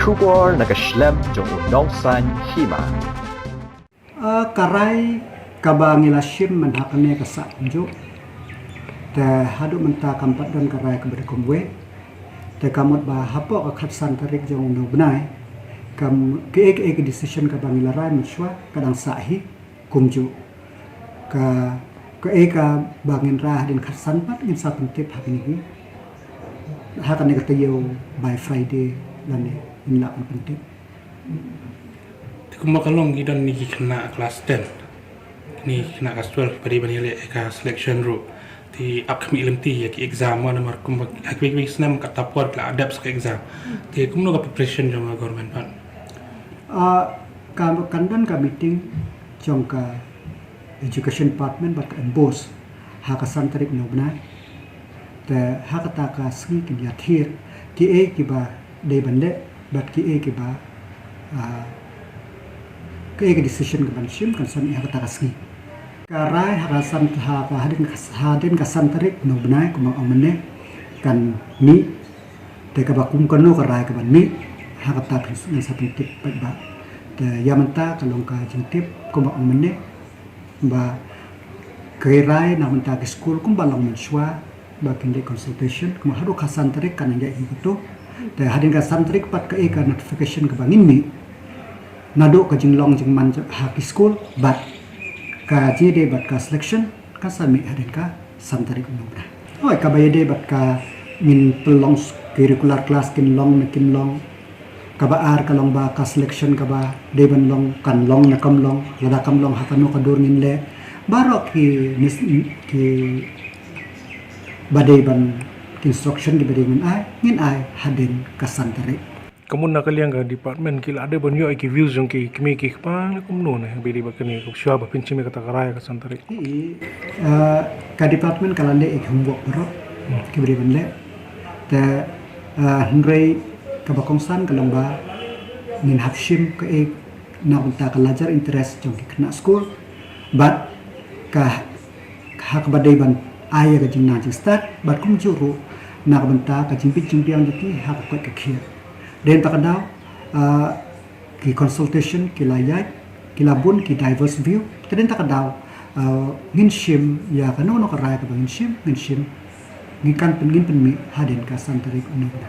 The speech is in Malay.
Kubor nagaslem jong unongsan hima. Karai kabangilashim manhakane kasanjo. Te hadu menta kampat dan karai keberkumwe. Te kamot ba hapo kakatsan tarik jong nubnai. Kam ke decision kabangilarai menswa kadang sahi kumju. Ka bangin rah din katsan pat ngin sa pentip hakini. Hakane katayo by Friday lani inla ang pentip. Kumakalong gidan ni kena kelas 10 ni kena kelas 12 pada bani ka selection ro ti upcoming LMT ya ki exam mana mar kum hakwi senam kat tapor kla adapt ke exam ti kumno ka preparation jong government pan ka kandan ka meeting jong ka education department bat ka boss ha ka santarik no bna te ha ka ta ka sgi ki yathir ki ba de bande bat ki ba ke decision ke banshim kan san ha ka ta sgi karai hakasan ha hadin kasan tarik no benai kuma amane kan ni te ka bakum kanu karai ka ban ni ha ka ta pin sa pin tip ba te yamanta kalong ka jintip kuma amane ba kairai na menta ke school kum balang menswa ba kinde consultation kuma hadu kasan tarik kan ya itu te hadin kasan tarik pat ka notification ka bangin ni nado ka jinglong jing man ha ki school but ka jide bat ka selection ka sami hadin ka santarik nubra oi ka bayade bat ka min pelong curricular class kin long ka ba ar ka long ba ka selection ka ba deban long kan long na kam long yada kam long hatano ka dur min le baro ki badai ban instruction di badai ngin ai hadin ka santarik kamu nak kalian ke department kila ada banyak iki views yang ki kimi ki pa kumno ne bedi bakani ko shwa ba pinchime kata karaya ka santari ka department kala le ek homework bro ki beri banle te hnrei ka bakongsan kalong ba min hapshim ka ek na unta ka lajar interest jong ki kena school but ka hak badai ban aya ka jingna jing start but kum juru na ka banta ka jimpit jingpiang jiki hak ka khia dan pakadaw ki consultation ki layat ki labun ki diverse view dan takadaw ngin shim ya kanu no karay ka ngin shim ngikan pengin penmi hadin ka santarik unugna